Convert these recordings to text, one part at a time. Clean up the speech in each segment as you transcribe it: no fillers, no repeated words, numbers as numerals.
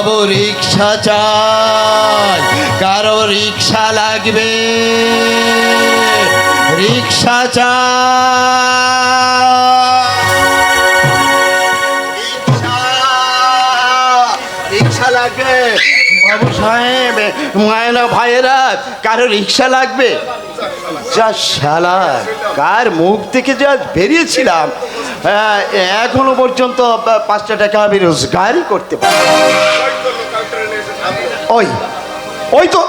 বাবু রিক্সা চাই, কারো রিক্সা লাগবে, রিক্সা রিক্সা লাগবে বাবু সাহেব, মায়েরা ভাইয়েরা, কারো রিক্সা লাগবে। যা শালা, কার মুখ থেকে যা বেরিয়েছিলাম, এখনো পর্যন্ত 5টা টাকা আমি রোজগারই করতে পারি। ওই ওই তো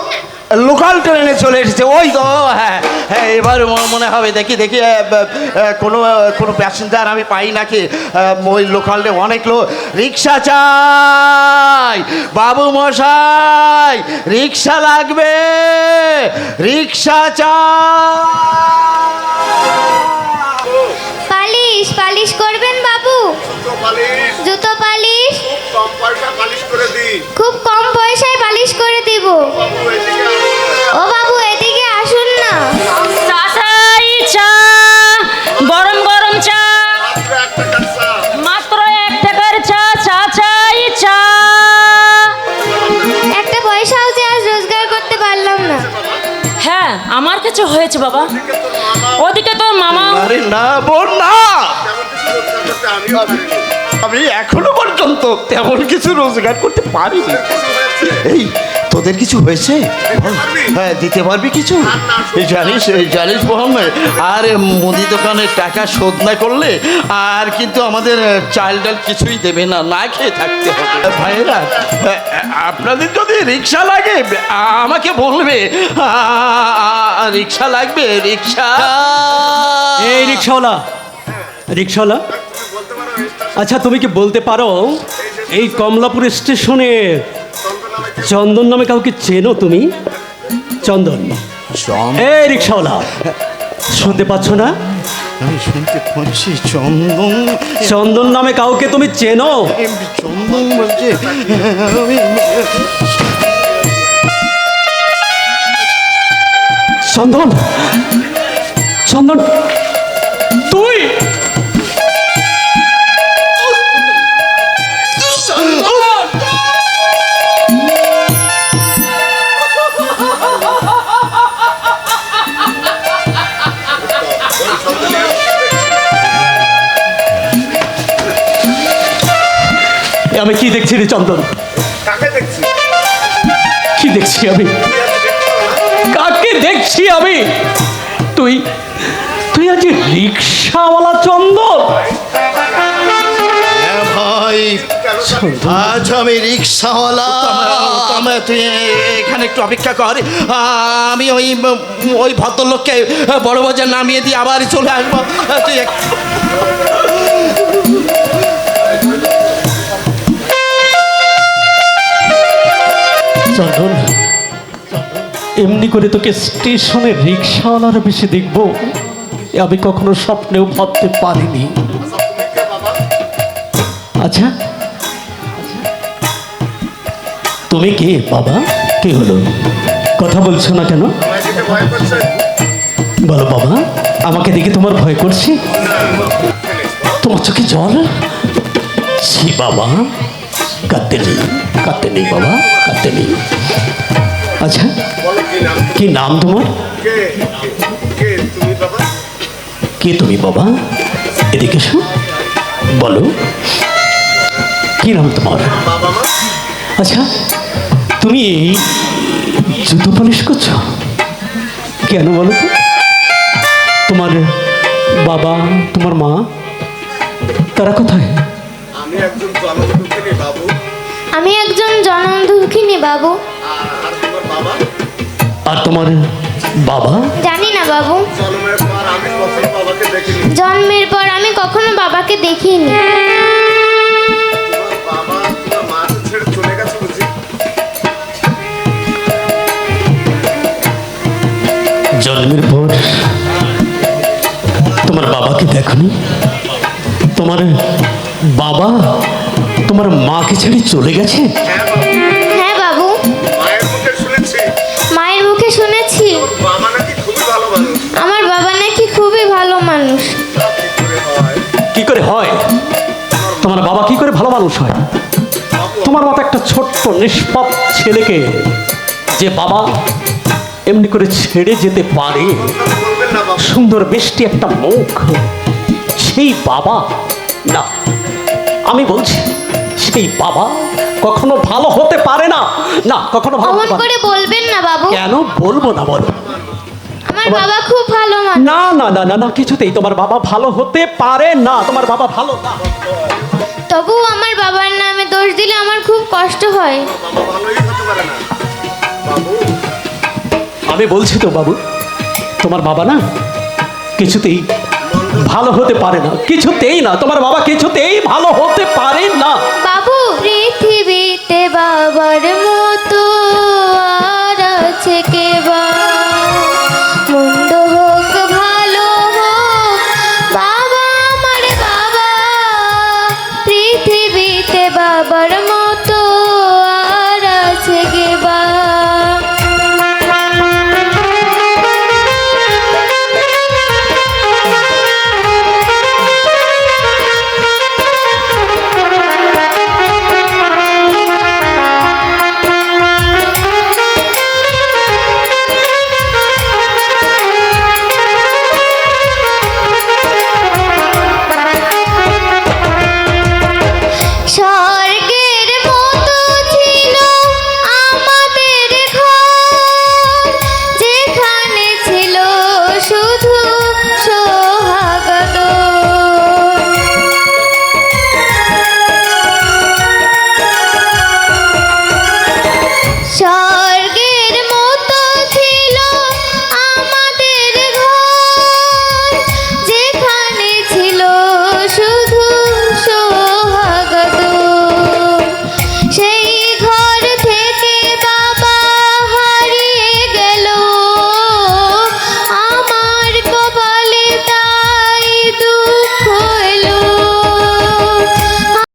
লোকাল ট্রেনে চলে এসেছে, ওই তো। হ্যাঁ হ্যাঁ, এবার মনে হবে। দেখি দেখি কোনো কোনো প্যাসেঞ্জার আমি পাই নাকি। ওই লোকালে অনেক লোক। রিক্সা চাই বাবু মশাই, রিক্সা লাগবে, রিক্সা চাই। পালিশ পালিশ করবেন বাবু? জুতো পালিশ খুব কম পয়সায় পালিশ করে দিব। ও বাবু এদিকে আসুন না। চাচাই চা, গরম গরম চা, মাত্র 1 টাকার চা। চাচাই চা। একটা পয়সাও যে আজ রোজগার করতে পারলাম না। হ্যাঁ, আমার কিছু হয়েছে বাবা। ওদিকে তোর মামা। আরে না বোন না, আমি এখনো পর্যন্ত তেমন কিছু রোজগার করতে পারিনি। এই তোদের কিছু হয়েছে? হ্যাঁ, দিতে পারবি কিছু? জানিস জানিস মোহাম্মদ, আর মুদি দোকানের টাকা শোধ না করলে আর কিন্তু আমাদের চাল ডাল কিছুই দেবে না, না খেয়ে থাকতে হবে। ভাইয়েরা, আপনাদের যদি রিক্সা লাগে আমাকে বলবে। রিক্সা লাগবে, রিক্সা। এই রিক্সাওয়ালা, রিক্সাওয়ালা, আচ্ছা তুমি কি বলতে পারো এই কমলাপুর স্টেশনে চন্দন নামে কাউকে চেনো তুমি? চন্দন? এই রিক্সাওয়ালা, শুনতে পাচ্ছ না? আমি শুনতে পাচ্ছি চন্দন। চন্দন নামে কাউকে তুমি চেনো? চন্দন বলছে। চন্দন, চন্দন তুই? আমি কি দেখছি রে চন্দন? কি দেখছি আমি? কাকে দেখছি আমি? তুই তুই আজ রিক্সাওয়ালা চন্দন? ভাই, আজ আমি রিক্সাওয়ালা। তুই এখানে একটু অপেক্ষা কর, আমি ওই ওই ভদ্রলোককে বড় বাজার নামিয়ে দিয়ে আবার চলে আসবো। তুই চন্দন, এমনি করে তোকে স্টেশনে রিক্সাওয়ালার বেশি দেখবো আমি কখনো স্বপ্নেও ভাবতে পারিনি। আচ্ছা, তুমি কে বাবা? কে হলো? কথা বলছো না কেন? বলো বাবা, আমাকে দেখে তোমার ভয় করছে? তোমার চোখে জল? ছি বাবা, কাঁদতে নেই, কাঁদতে নেই বাবা, কাঁদতে নেই। আচ্ছা, কি নাম তোমার? কে তুমি বাবা? এদিকে এসো, বলো কি নাম তোমার? আচ্ছা, তুমি জুতো পালিশ করছো কেন বলো তো? তোমার বাবা, তোমার মা, তারা কোথায়? আমি একজন জনদুঃখিনী বাবু। আর তোমার বাবা? জানি না বাবু, জন্মের পর আমি কখনো বাবাকে দেখিনি। জন্মের পর তোমার বাবাকে দেখনি? তোমার বাবা তোমার মাকে ছেড়ে চলে গেছে? হ্যাঁ বাবু, মায়ের মুখে শুনেছি আমার বাবা নাকি খুবই ভালো মানুষ। কি করে হয়? তোমার বাবা কি করে ভালো মানুষ হয়? তোমার তোমার মতো একটা ছোট্ট নিষ্পাপ ছেলেকে যে বাবা এমনি করে ছেড়ে যেতে পারে, সুন্দর মিষ্টি একটা মুখ, সেই বাবা না, আমি বলছি সেই বাবা কখনো ভালো হতে পারে না, না কখনো ভালো অমন হতে পারে করে বলবেন না বাবু, কেন বলবো না বলো? আমার বাবা খুব ভালো মানুষ। না না না না না, কিছুতেই তোমার বাবা ভালো হতে পারে না, তোমার বাবা ভালো না। তবু আমার বাবার নামে দোষ দিলে আমার খুব কষ্ট হয়। আমি বলছি তো বাবু, তোমার বাবা না কিছুতেই ভালো হতে পারে না, কিছুতেই না, তোমার বাবা কিছুতেই ভালো হতে পারে না।